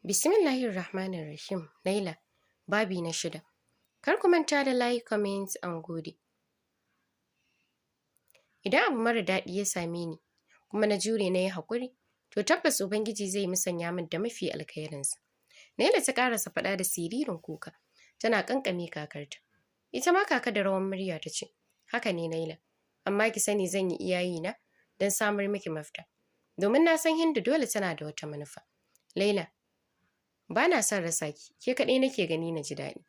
Bismillahirrahmanirrahim. Laila, babi na 6. Kar ku manta da like, comments and gode. Idan abu mara daɗi ya same ni, kuma na jure na yi haƙuri, to tabbas Ubangiji zai musanya min da mafi alkhairinsa. Laila ta ƙarasa faɗa da siririn kuka, tana ƙanƙame kakarta. Ita ma kaka da rawan murya ta ce, haka ne Laila, amma ki sani zan yi iyayena don samar miki mafita. Domin na san Hindu dole tana da wata manufa. Laila, ba na son rasa ki, ke kaɗai nake gani na ji daɗi.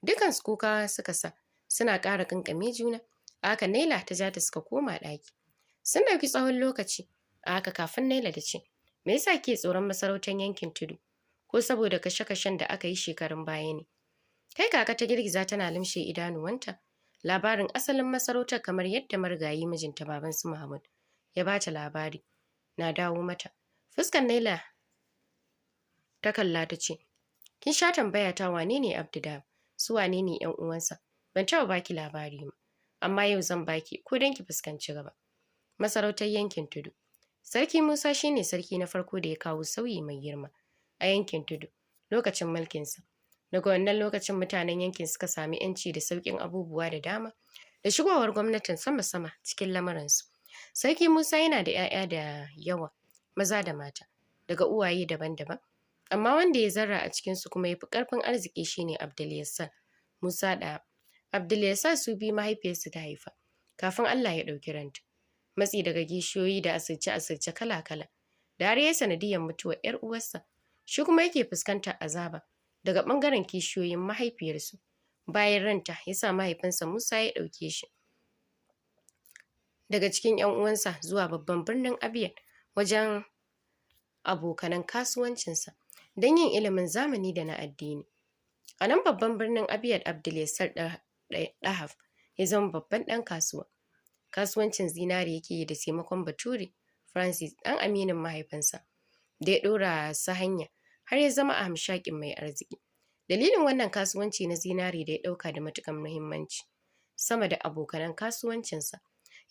Dukansu kuka suka sa, suna ƙara ƙanƙame juna. A haka Naila ta ja ta suka koma ɗaki. Sun ɗauki tsawon lokaci, a haka kafin Naila ta ce, me yasa ke tsoron masarautar yankin tudu? Ko saboda kashe-kashen da aka yi shekarun baya ne? Kai kaka ta girgiza tana limshe idanuwanta. Labarin asalin masarautar kamar yadda marigayi mijinta baban su Mahmud ya ba ta labari na dawo mata. Fuskar Naila ta kalla ta ce, kin sha tambaya ta wane ne Abdudab, su wane ne ƴan uwansa? Ban taɓa baki labari ba, amma yau zan baki ko don ki fuskanci gaba. Masarautar yankin tudu. Sarki Musa shine sarki na farko da ya kawo sauyi mai girma a yankin tudu lokacin mulkinsa. Daga wannan lokacin mutanen yankin suka sami ‘yanci da sauƙin abubuwa da dama da shigowar gwamnatin sama-sama cikin lamuransu. Sarki Musa yana da ‘ya'ya da yawa, maza da mata, daga uwaye daban-daban. Amma wanda ya zarra a cikinsu kuma ya fi ƙarfin arziki shine Abdulyassar Musa da Abdulyassar su biyu mahaifiyarsu ta haifa kafin Allah ya ɗauki ranta. Matsi daga gishiyoyi da asirce-asirce kala-kala da har ya sanadiyyar mutuwar ‘yar uwarsa, shi kuma yake fuskantar azaba daga ɓangaren kishiyoyin mahaifiyarsu. Bayan ranta ya sa mahaifinsa Musa ya ɗauke shi daga cikin ‘yan uwansa zuwa babban birnin Abia wajen abokanan kasuwancinsa don yin ilimin zamani da na addini. A nan babban birnin Abia Abdulyassar Dahab ya zama babban ɗan kasuwa. Kasuwancin zinari yake yi da taimakon Bature Francis, ɗan aminin mahaifinsa, da ya ɗora sa hanya har ya zama a hamshakin mai arziki. Dalilin wannan kasuwanci na zinari da ya ɗauka da matuƙar muhimmanci sama da abokanan kasuwancinsa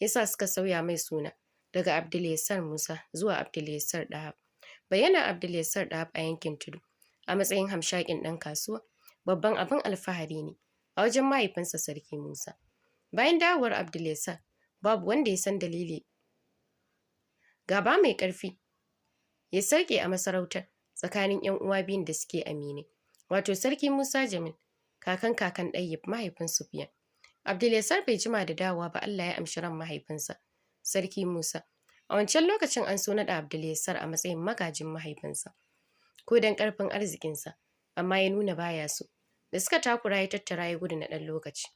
ya sa suka sauya mai suna daga Abdulyassar Musa zuwa Abdulyassar Dahab. Bayyana Abdulyassar Dahab a yankin tudu a matsayin hamshakin ɗan kasuwa babban abin alfahari ne a wajen mahaifinsa Sarki Musa. Bayan dawowar Abdulyassar, babu wanda ya san dalili gaba mai ƙarfi ya sarƙe a masarautar tsakanin ‘yan uwa biyun da suke aminai, wato Sarki Musa Jamil, kakan Ɗayyib, mahaifin Sufiyan. Abdulyassar bai jima da dawowa ba Allah ya amshi ran mahaifinsa Sarki Musa. A wancan lokacin an so naɗa Abdulyassar a matsayin magajin mahaifinsa ko don ƙarfin arzikinsa, amma ya nuna baya so. Da suka takura ya tattara ya gudu na ɗan lokaci.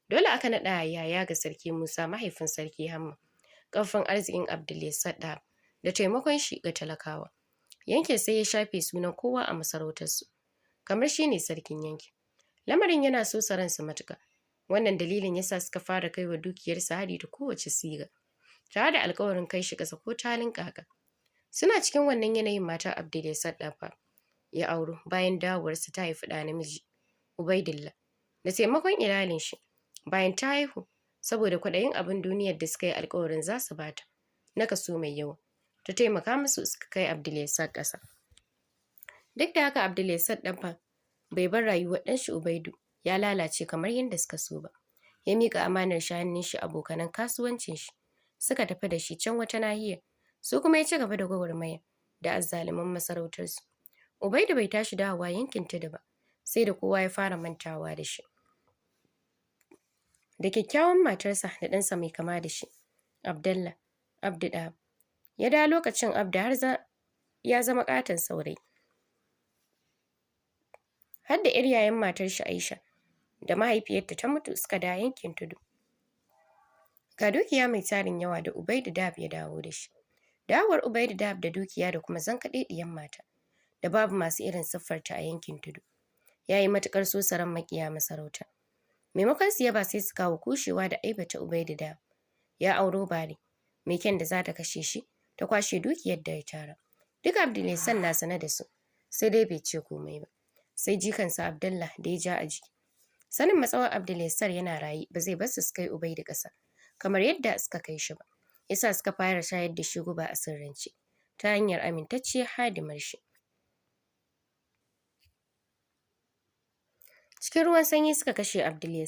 Dole aka naɗa yaya ga Sarki Musa, mahaifin Sarki Hamma, ƙarfin arzikin Abdulyassar Dahab da taimakon shi ga talakawa. Yankin sai ya shafe sunan kowa a masarautarsu, kamar shi ne sarkin yankin. Lamarin yana so ransu matuƙa. Wannan dalilin yasa suka fara kai wa dukiyarsa hari da kowace siga, tare da alƙawarin kai shi ƙasa ko talin ƙaƙa. Suna cikin wannan yanayin matar Abdulyassar Dahab ya auro bayan dawowarsa ta haifi ɗa namiji, Ubaidillah, da taimakon iyalin shi. Bayan ta haihu, saboda kwaɗayin abin duniyar da suka yi alƙawarin za su bata na kaso mai yawa, ta taimaka musu suka kai Abdulyassar ƙasa. Duk da haka Abdulyassar Dahab bai bar rayuwar ɗanshi Ubaidu ya lalace kamar yadda suka so ba. Ya miƙa amanar shi hannun shi abokanan kasuwancin shi suka tafi da shi can wata nahiyar, su kuma ya ci gaba da gwagwarmaya da azzaluman masarautarsu. Ubaidu bai tashi dawowa yankin tudu ba, sai da kowa ya fara mantawa da shi. Da kyakkyawan matarsa da ɗansa mai kama da shi, Abdullah, Abdu Dahab, ya dawo lokacin Abdu har ya zama ƙaton saurayi. Har da ‘yar yayan matar shi Aisha da mahaifiyarta ta mutu suka dawo yankin tudu. Ga dukiya mai tarin yawa da Ubaidu Dahab ya dawo da shi. Dawowar Ubaidu Dahab da dukiya da kuma zankaɗeɗiyar mata da babu masu irin siffarta a yankin tudu ya yi matuƙar sosaran maƙiya masarauta. Maimakon su yaba sai su kawo kushewa da aibata Ubaidu Dahab. Ya auro Bari, mai kyan da za ta kashe shi ta kwashe dukiyar da ya tara. Duk Abdulyassar na sane da su, sai dai bai ce komai ba. Sai jikansa Abdullah da ya ja a jiki. Sanin matsawar Abdulyassar yana raye ba zai bar su kai Ubaidu ƙasa kamar yadda suka kai shi ba. Yasa suka fara shayar da shi guba a sirrance ta hanyar amintacciyar hadimar shi. Cikin ruwan sanyi suka kashe Abdul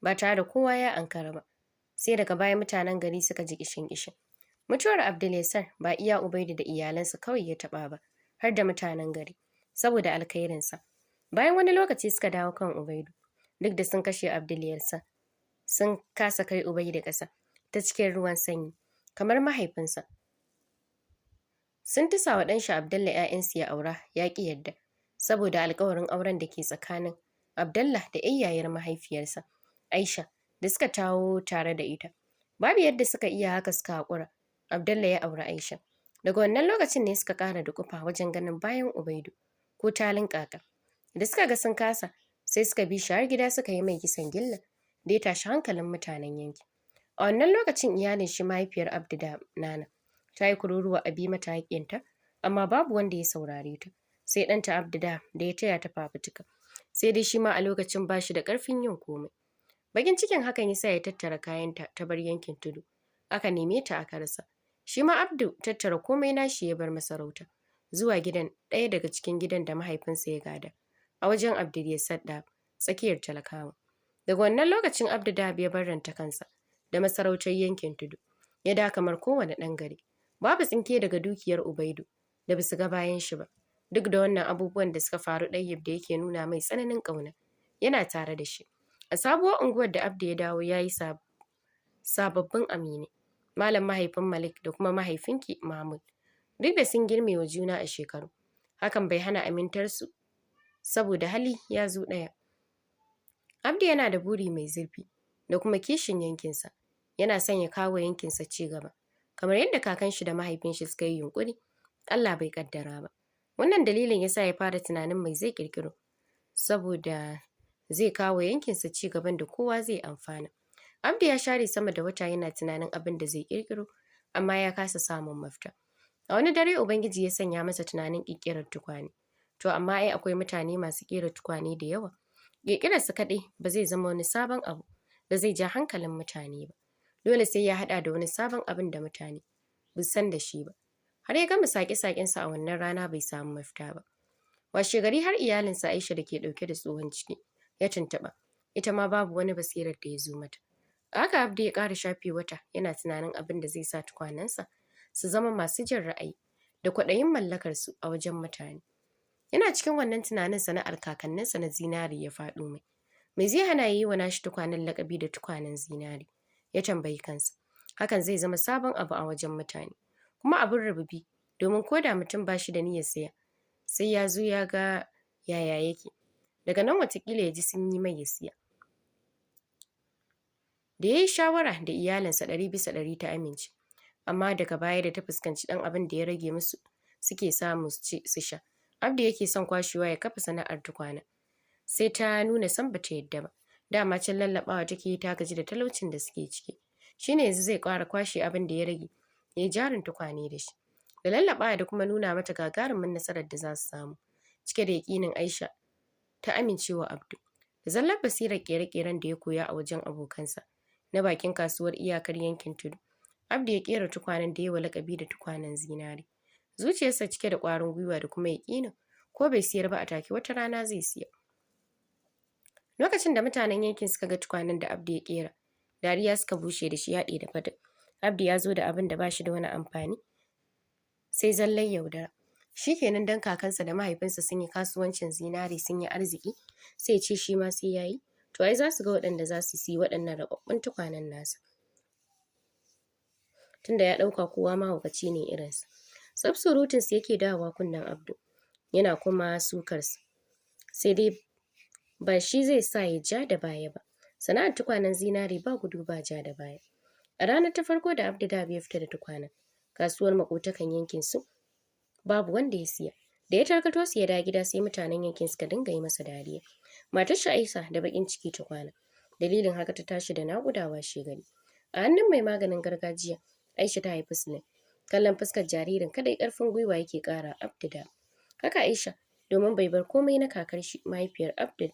ba tare da kowa ya ankara ba. Sai daga baya mutanen gari suka ji kishin. Mutuwar Abdul ba iya Ubaidu da iyalansa kawai ya taɓa ba, har da mutanen gari, saboda alkhairinsa. Bayan wani lokaci suka dawo kan Ubaidu, duk da sun kashe Abdul sun kasa kai Ubaidu ƙasa ta cikin ruwan sanyi, kamar mahaifinsa. Sun tusa wa ɗanshi Abdallah ‘ya'yansu ya aura, ya ƙi yadda, saboda alƙawarin auren da ke tsakanin Abdallah da ‘yayyayar mahaifiyarsa, Aisha, da suka taho tare da ita. Babu yadda suka iya haka suka haƙura, Abdallah ya auri Aisha. Daga wannan lokacin ne suka ƙara duƙufa wajen ganin bayan Ubaidu, ko talin ƙaƙa. Da suka ga sun kasa, sai suka bi shi har gida suka yi mai kisan gilla, da ya tashi hankalin mutanen yanki. A wannan lokacin iyalin shi mahaifiyar Abdu da Nana ta yi kururuwa a bi mata haƙƙinta, amma babu wanda ya saurare ta, sai ɗanta Abdu da ya taya ta fafutuka. Sai dai shi ma a lokacin ba shi da ƙarfin yin komai. Bakin cikin hakan ya sa ya tattara kayanta ta bar yankin tudu. Aka neme ta aka rasa. Shi ma Abdu tattara komai nashi ya bar masarauta, zuwa gidan ɗaya daga cikin gidan da mahaifinsa ya gada, a wajen Abdul da tsakiyar talakawa. Daga wannan lokacin Abdu Dahab ya barranta kansa da masarautar yankin tudu, ya da kamar kowane ɗan gari. Babu tsinke daga dukiyar Ubaidu da basu ga bayan shi ba. Duk da wannan abubuwan da suka faru, Ɗayyib da yake nuna mai tsananin ƙauna yana tare da shi. A sabuwar unguwar da Abdu ya dawo ya yi sababbin aminai, malam mahaifin Malik da kuma mahaifinki Mahmud. Duk da sun girme wa juna a shekaru, hakan bai hana amintarsu, saboda hali ya zo ɗaya. Abdu yana da buri mai zurfi da kuma kishin yankinsa. Yana son ya kawo yankinsa ci gaba, kamar yadda kakan shi da mahaifin shi suka yi yunƙuri, Allah bai kaddara ba. Wannan dalilin yasa ya fara tunanin mai zai ƙirƙiro, saboda zai kawo yankinsa ci gaban da kowa zai amfana. Abdu ya share sama da wata yana tunanin abin da zai ƙirƙiro, amma ya kasa samun mafita. A wani dare Ubangiji ya sanya masa tunanin ƙirƙirar tukwane. To amma ai akwai mutane masu ƙera tukwane da yawa. Ƙirƙirarsa kaɗai ba zai zama wani sabon abu da zai ja hankalin mutane ba. Dole sai ya haɗa da wani sabon abin da mutane ba san da shi ba. Har ya gama saƙe-saƙensa a wannan rana bai samu mafita ba. Washe gari har iyalinsa Aisha da ke ɗauke da tsohon ciki ya tuntuɓa. Ita ma babu wani basirar da ya zo mata. Haka Abdu ya ƙara shafe wata yana tunanin abin da zai sa tukwanensa su zama masu jin ra'ayi da kwaɗayin mallakarsu a wajen mutane. Yana cikin wannan tunanin sana'ar kakanninsa na zinari ya faɗo mai. Me zai hana ya yi wa nashi tukwanen laƙabi da tukwanen zinari? Ya tambayi kansa. Hakan zai zama sabon abu a wajen mutane, kuma abin rububi, domin ko da mutum ba shi da niyyar saya, sai ya zo ya ga yaya yake. Daga nan watakila ya ji sun yi mai ya siya. Da ya yi shawara da iyalinsa 100% ta amince, amma daga baya da ta fuskanci ɗan abin da ya rage musu suke samu su ci su sha, Abdu yake son kwashewa ya kafa sana'ar tukwana. Sai ta nuna san bata yadda ba. Dama can lallaɓawa take yi, ta gaji da talaucin da suke ciki. Shine yanzu zai ƙara kwashe abin da ya rage, ya yi jarin tukwane da shi. Da lallaɓawa da kuma nuna mata gagarumin nasarar da za su samu. Cike da yaƙinin Aisha ta amincewa Abdu. Da zallar basirar ƙere-ƙeren da ya koya a wajen abokansa na bakin kasuwar iyakar yankin tudu, Abdu ya ƙera tukwanen da ya wa laƙabi da tukwanen zinari. Zuciyarsa cike da ƙwarin gwiwa da kuma yaƙinin ko bai siyar ba a take wata rana zai siya. Lokacin da mutanen yankin suka ga tukwanen da Abdu ya ƙera, dariya suka bushe da shi haɗe da faɗin Abdu ya zo da abin da ba shi da wani amfani, sai zallar yaudara. Shi kenan dan kakansa da mahaifinsa sun yi kasuwancin zinari sun yi arziki, sai ya ce shi ma sai ya yi. To ai za su ga waɗanda za su siyi waɗannan raɓaɓɓun tukwanen nasa, tunda ya ɗauka kowa mahaukaci ne irinsa. Tsaf surutunsa yake dawowa kunnen Abdu, yana kuma sukarsa. Sai dai ba shi zai sa ya ja da baya ba. Sana'ar tukwanen zinari ba gudu ba ja da baya. A ranar ta farko da Abdu Dahab ya fita da tukwanen, kasuwar maƙotakan yankin su babu wanda ya siya. Da ya tarkato su ya dawo gida, sai mutanen yankin suka dinga yi masa dariya. Matar shi Aisha da baƙin ciki ta kwana. Dalilin haka ta tashi da naƙuda washe gari. A hannun mai maganin gargajiya, Aisha ta haifi Sule. Kallon fuskar jaririn kadai ƙarfin gwiwa yake ƙara Abdu Dahab. Haka Aisha, domin bai bar komai na kakar shi mahaifiyar Abdu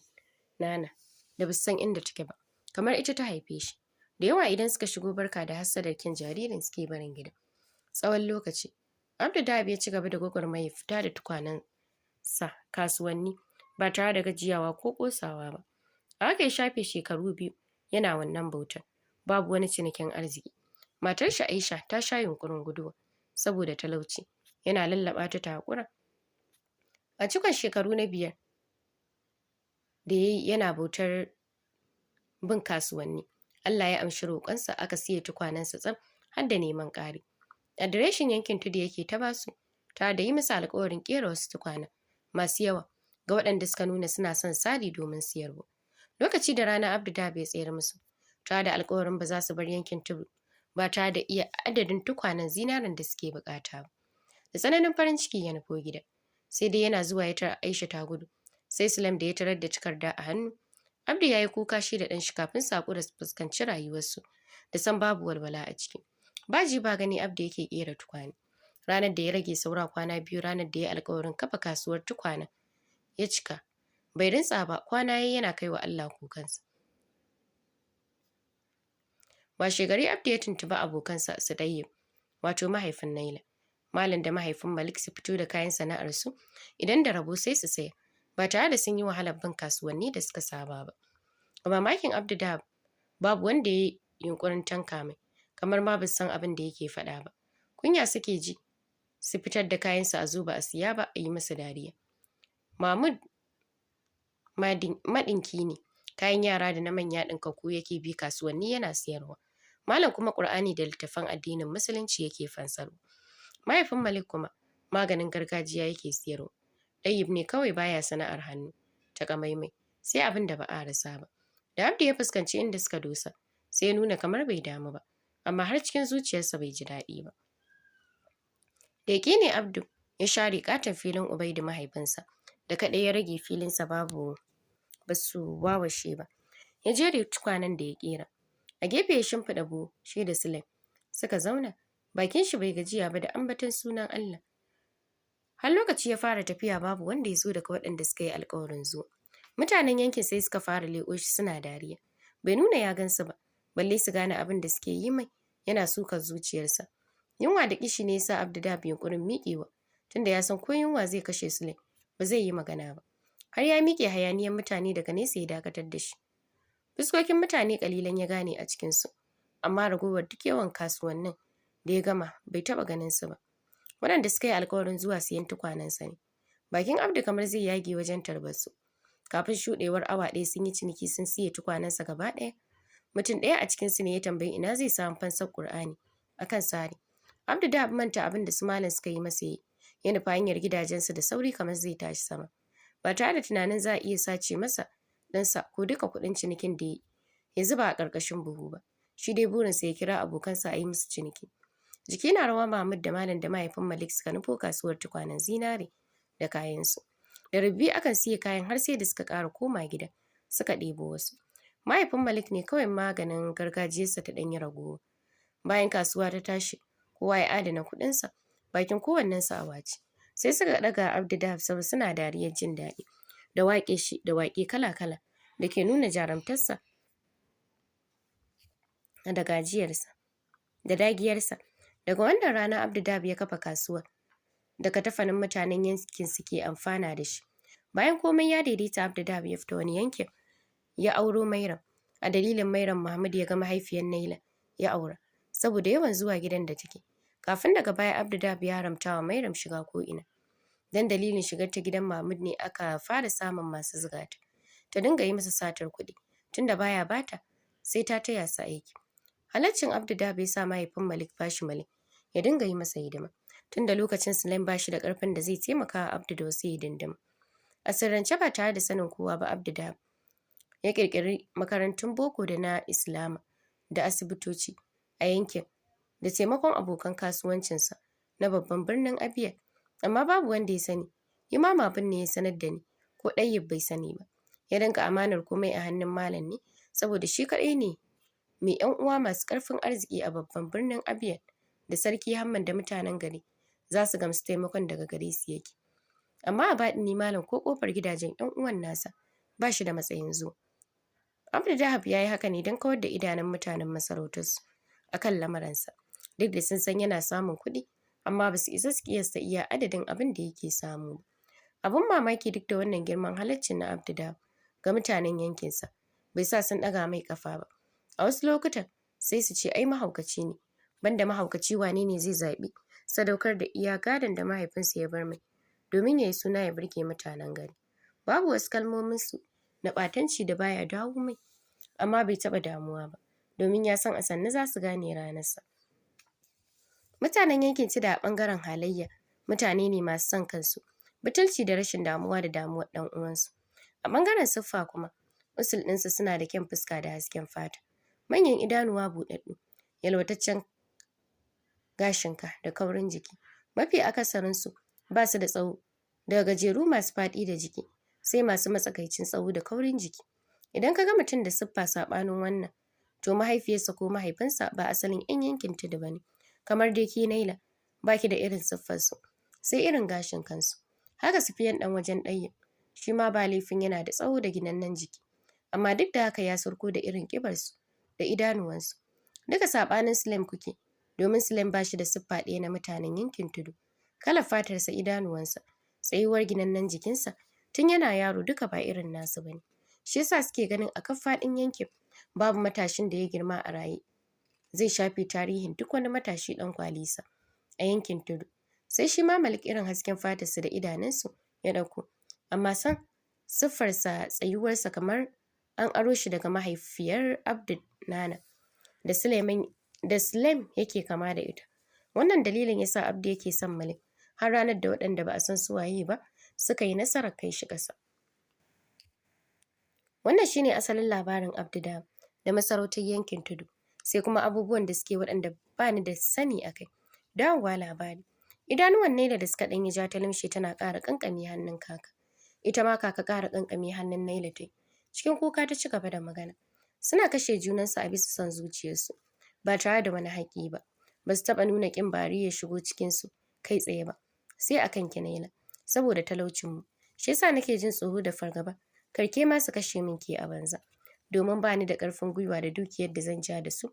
Nana da basu san inda take ba, kamar ita ta haife shi. Da yawa idan suka shigo barka da hassadar kin jaririn suke barin gida. Tsawon lokaci Abdu Dahab ya ci gaba da gwagwarmayar fita da tukwanen sa kasuwanni ba tare da gajiyawa ko ƙosawa ba. A haka ya shafe shekaru 2 yana wannan bautar, babu wani cinikin arziki. Matar shi Aisha ta sha yunƙurin guduwa saboda talauci, yana lallaɓa ta haƙura. A cikon shekaru na 5 da yayi yana bautar bin kasuwanni, Allah ya amshi roƙonsa aka siye tukwanensa tsaf har da neman ƙari. Adireshin yankin Tudu yake ta basu, tare da yi musu alƙawarin ƙera wasu tukwanen masu yawa ga waɗanda suka nuna suna son sari domin siyarwa. Lokaci da rana Abdu da bai tsayar musu, tare da alƙawarin ba za su bar yankin Tudu ba tare da iya adadin tukwanen zinaren da suke buƙata ba. Da tsananin farin ciki ya nufo gida, sai dai yana zuwa ya tara Aisha ta gudu, sai Sulaim da ya tarar da takarda a hannu. Abdu ya yi kuka shi da ɗanshi kafin su haƙura su fuskanci rayuwarsu da san babu walwala a ciki. Ba ji ba gani Abdu yake ƙera tukwane. Ranar da ya rage saura kwana 2, ranar da ya yi alƙawarin kafa kasuwar tukwanen ya cika. Bai rintsa ba, kwana yayi yana kai wa Allah kukansa. Washegari Abdu ya tuntuɓi abokansa su Dayyib, wato mahaifin Naila, Malam da mahaifin Malik su fito da kayan sana'arsu, idan da rabo sai su saya, ba tare da sun yi wahalar bin kasuwanni da suka saba ba. Ga mamakin Abdu da babu wanda ya yi yunƙurin tanka mai, kamar ma ba san abin da yake faɗa ba. Kunya suke ji su fitar da kayansu a zo ba a siya ba, a yi musu dariya. Mahmud maɗinki ne, kayan yara da na manya ɗinkakku yake bi kasuwanni yana siyarwa. Malam kuma Ƙur'ani da littattafan addinin Musulunci yake fansarwa. Mahaifin Malik kuma maganin gargajiya yake siyarwa. Ɗayyib ne kawai baya sana'ar hannu takamaimai, sai abin da ba a rasa ba. Da Abdu ya fuskanci inda suka dosa, sai ya nuna kamar bai damu ba, amma har cikin zuciyarsa bai ji daɗi ba. Da yake ne Abdu ya share katon filin Ubaidu mahaifinsa, da kaɗai ya rage filinsa babu basu wawashe ba. Ya jere tukwanen da ya ƙera. A gefe ya shimfiɗa buhu shi da Sulaim. Suka zauna, bakin shi bai gajiya ba da ambaton sunan Allah. Har lokaci ya fara tafiya babu wanda ya zo daga waɗanda suka yi alƙawarin zuwa. Mutanen yankin sai suka fara leƙo shi suna dariya. Bai nuna ya gansu ba, balle su gane abin da suke yi mai, yana sukar zuciyarsa. Yunwa da kishi ne yasa Abdu da yunƙurin miƙewa, tunda ya san ko yunwa zai kashe Sulaim, ba zai yi magana ba. Har ya miƙe hayaniyar mutane daga nesa ya dakatar da shi. Fuskokin mutane ƙalilan ya gane a cikinsu, amma ragowar duk yawan kasuwannin da ya gama bai taɓa ganin su ba. Waɗanda suka yi alƙawarin zuwa siyan tukwanensa ne. Bakin Abdu kamar zai yage wajen tarbar su. Kafin shuɗewar awa ɗaya sun yi ciniki sun siye tukwanensa gaba ɗaya. Mutum ɗaya a cikinsu ne ya tambayi ina zai samu fansar Ƙur'ani akan sari. Abdu da manta abin da su malam suka yi masa yi, ya nufa hanyar gidajensu da sauri kamar zai tashi sama. Ba tare da tunanin za a iya sace masa ɗansa ko duka kuɗin cinikin da ya zuba a ƙarƙashin buhu ba. Shi dai burinsa ya kira abokansa a yi musu ciniki. Jiki na rawa Mahmud da Malam da mahaifin Malik suka nufo kasuwar tukwanen zinare da kayansu. Da rubi akan siya kayan har sai da suka ƙara koma gida suka ɗebo wasu. Mahaifin Malik ne kawai maganin gargajiyarsa ta ɗanyi ragowa. Bayan kasuwa ta tashi, kowa ya adana kuɗinsa, bakin kowannensa a wace. Sai suka ɗaga Abdu da Hafsa suna dariyar jin daɗi, da waƙe kala-kala da ke nuna jarumtarsa da gajiyarsa da dagiyarsa. Daga wannan rana Abdu Dahab ya kafa kasuwar da katafanin mutanen yankin suke amfana da shi. Bayan komai ya daidaita, Abdu Dahab ya fita wani yankin ya auro Mairam. A dalilin Mairam, Mahmud ya ga mahaifiyar Naila ya aura, saboda yawan zuwa gidan da take. Kafin daga baya Abdu Dahab ya haramta wa Mairam shiga ko'ina. Dan dalilin shigar ta gidan Mahmud ne aka fara samun masu zuga ta. Ta dinga yi masa satar kuɗi, tunda baya bata sai ta taya sa aiki. Halaccin Abdu Dahab ya sa mahaifin Malik bashi Malik ya dinga yi masa hidima, tunda lokacin Sulaim bashi da ƙarfin da zai taimaka wa Abdu da wasu hidindimu. A sirrance ba tare da sanin kowa ba, Abdu Dahab ya ƙirƙiri makarantun boko da na Islama da asibitoci a yankin da taimakon abokan kasuwancinsa na babban birnin Abia. Amma babu wanda ya sani. Imam abin ne ya sanar da ni, ko Ɗayyib bai sani ba. Ya dinga amanar komai a hannun malam ne, saboda shi kaɗai ne mai ƴan uwa masu ƙarfin arziki a babban birnin Abia, da sarki Hamman da mutanen gari za su gamsu taimakon daga gare su yake. Amma a baɗini malam ko ƙofar gidajen ƴan uwan nasa ba shi da matsayin zuwa. Abdu Dahab ya yi haka ne don kawar da idanun mutanen masarautarsu a kan lamaransa, duk da sun san yana samun kuɗi, amma ba su isa su kiyasta iya adadin abin da yake samu ba. Abun mamaki duk da wannan girman halaccin na Abdu ga mutanen yankinsa bai sa sun ɗaga mai ƙafa ba. A wasu lokutan sai su ce ai mahaukaci ne, banda mahaukaci wane ne zai zaɓi sadaukar da iya gadon da mahaifinsa ya bar mai domin ya yi suna ya burge mutanen gari. Babu wasu kalmominsu na ɓatanci da baya dawo mai, amma bai taɓa damuwa ba domin ya san a sannu za su gane ranarsa. Mutanen yankin Cida a ɓangaren halayya mutane ne masu son kansu, butulci da rashin damuwa da damuwar ɗan uwansu. A ɓangaren siffa kuma usul ɗinsu suna da kyan fuska da hasken fata, manyan idanuwa buɗaɗɗu, yalwataccen gashinka da kaurin jiki. Mafi akasarinsu ba su da tsawo, daga gajeru masu faɗi da jiki sai masu matsakaicin tsawo da kaurin jiki. Idan ka ga mutum da siffa saɓanin wannan, to mahaifiyarsa ko mahaifinsa ba asalin 'yan yankin Tudu ba ne. Kamar dai ke Naila, ba ki da irin siffarsu, sai irin gashin kansu. Haka Sufiyan ɗan wajen Ɗayyib, shi ma ba laifin yana da tsawo da ginannen jiki, amma duk da haka ya surko da irin ƙibarsu da idanuwansu. Duka saɓanin Sulaim kuke, domin Sulaim ba shi da siffa ɗaya na mutanen yankin Tudu. Kalar fatarsa, idanuwansa, tsayuwar ginannen jikinsa tun yana yaro duka ba irin nasu ba ne. Shi yasa suke ganin a kan faɗin yankin babu matashin da ya girma a raye zai shafe tarihin duk wani matashi ɗan kwalisa a yankin Tudu. Sai shi ma Malik irin hasken fatarsa da idanunsu ya ɗauko, amma san siffarsa, tsayuwarsa kamar an aro shi daga mahaifiyar Abdu Nana da Sulaim yake kama da ita. Wannan dalilin yasa Abdu yake son Malik har ranar da waɗanda ba a san su waye ba suka yi nasarar kai shi ƙasa. Wannan shine asalin labarin Abdu da masarautar yankin Tudu, sai kuma abubuwan da suke waɗanda ba ni da sani a kai. Dawowa labari. Idanuwan Naila da suka ɗanyi ja ta limshe tana ƙara ƙanƙame hannun kaka. Ita ma kaka ƙara ƙanƙame hannun Naila ta yi. Cikin kuka ta ci gaba da magana. Suna kashe junansu a bisa son zuciyarsu, ba tare da wani haƙƙi ba. Ba su taɓa nuna ƙin bari ya shigo cikinsu kai tsaye ba, sai a kan ki Naila, saboda talaucinmu. Shi yasa nake jin tsoro da fargaba kar ke ma su kashe min ke a banza, domin ba ni da ƙarfin gwiwa da dukiyar da zan ja da su.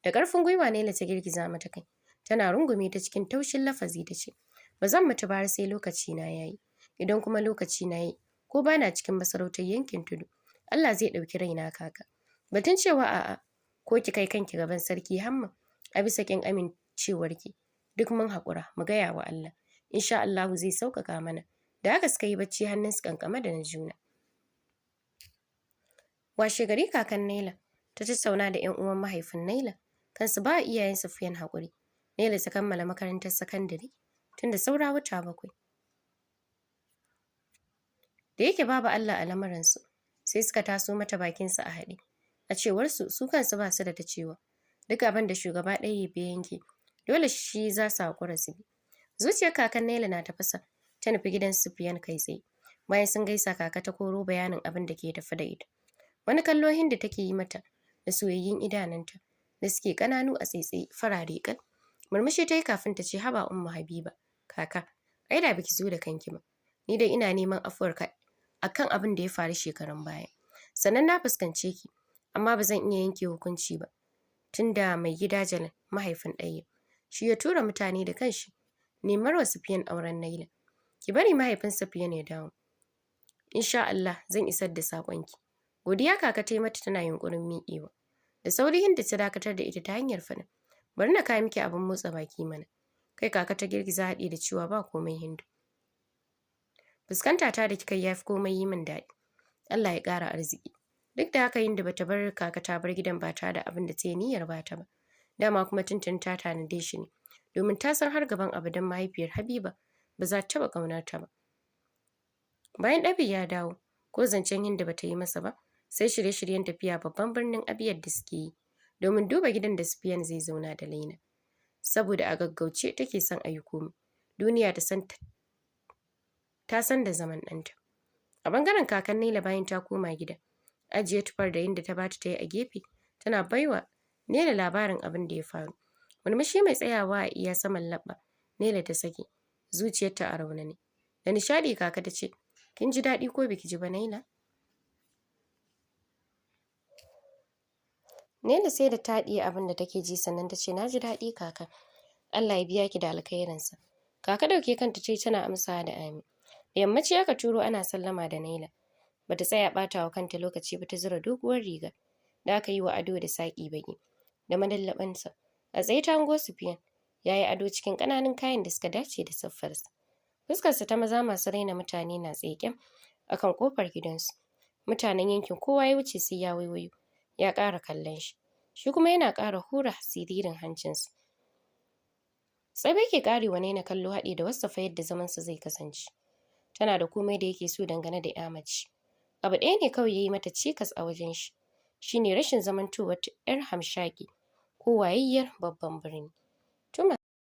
Da ƙarfin gwiwa Naila ta girgiza mata kai, tana rungume ta cikin taushin lafazi ta ce, ba zan mutu ba har sai lokaci na yayi. Idan kuma lokaci na yi, ko ba na cikin masarautar yankin Tudu, Allah zai ɗauki raina kaka. Batun cewa a'a, ko ki kai kanki gaban sarki Hamma a bisa ƙin amincewarki, duk mun haƙura mu gaya wa Allah. Insha Allahu zai sauƙaƙa mana. Da haka suka yi bacci hannunsu ƙanƙame da na juna. Washe gari kakan Naila ta tattauna da 'yan uwan mahaifin Naila kansu ba iyayen Sufiyan haƙuri. Naila ta kammala makarantar sakandare tunda saura wata 7. Da yake babu Allah a lamuransu, sai suka taso mata bakinsu a haɗe. A cewarsu su kansu ba su da ta cewa. Duk abin da shugaba ɗaya ya yanke, dole shi za su haƙura su bi. Zuciyar kakan Naila na tafasa, ta nufi gidan Sufiyan kai tsaye. Bayan sun gaisa, kaka ta koro bayanin abin da ke tafi da ita. Wani kallo Hindu take yi mata da soyayyun idanunta da suke ƙananu a tsaitsaye farare ƙal. Murmushi ta yi kafin ta ce, haba Ummu Habiba, kaka, ai da baki zo da kanki ba. Ni dai ina neman afuwarka akan abin da ya faru shekarun baya. Sannan na fuskance ki, amma ba zan iya yanke hukunci ba. Tunda mai gida Jalal, mahaifin Ɗayyib, shi ya tura mutane da kanshi nemar wa Sufiyan auren Naila. Ki bari mahaifin Sufiyan ya dawo. Insha Allah zan isar da saƙonki. Godiya kaka ta yi mata tana yunƙurin miƙewa. Da sauri Hindu ta dakatar da ita ta hanyar faɗin, bari na kawo miki abin motsa baki mana. Kai kaka ta girgiza haɗi da cewa ba komai Hindu. Fuskanta ta da kika yafi komai yi min daɗi. Allah ya ƙara arziki. Duk da haka Hindu bata bar kaka ta bar gidan ba tare da abin da ta yi niyyar bata ba. Dama kuma tuntun ta tanade shi ne, domin ta san har gaban abadan mahaifiyar Habiba ba za ta taɓa ƙaunar ta ba. Bayan Ɗabi ya dawo, ko zancen Hindu bata yi masa ba, sai shirye-shiryen tafiya babban birnin Abiyar da suke yi, domin duba gidan da Sufiyan zai zauna da Laina. Saboda a gaggauce take son a yi komai. Duniya ta san da zaman ɗanta. A bangaren kakan Naila bayan ta koma gida, ajiye tufar da Hindu ta bata ta yi a gefe, tana baiwa Naila labarin abin da ya faru. Murmushi mai tsayawa a iya saman laɓa Naila ta sake, zuciyarta a raunane. Da nishaɗi kaka ta ce, kin ji daɗi ko biki ji ba Naila? Naila sai da ta haɗiye abin da take ji sannan ta ce, na ji daɗi kaka. Allah ya biya ki da alkhairinsa. Kaka ɗauke kanta ce tana amsawa da amin. Da yammaci aka turo ana sallama da Naila. Bata tsaya ɓata wa kanta lokaci ba ta zura doguwar riga da aka yi wa ado da saƙi baƙi da madallaɓansa. A tsaye ta hango Sufiyan ya yi ado cikin ƙananan kayan da suka dace da siffarsa. Fuskarsa ta maza masu raina mutane na tsaye ƙyam a kan ƙofar gidansu. Mutanen yankin kowa ya wuce sai ya waiwayo ya ƙara kallon shi. Shi kuma yana ƙara hura siririn hancinsa. Tsabe ke ƙarewa Naina kallo haɗi da wasafa yadda zamansa zai kasance. Tana da komai da yake so dangane da ƴa mace. Abu ɗaya ne kawai ya yi mata cikas a wajen shi. Shi ne rashin zamantowar 'yar hamshaki ko wayayyiyar babban birni.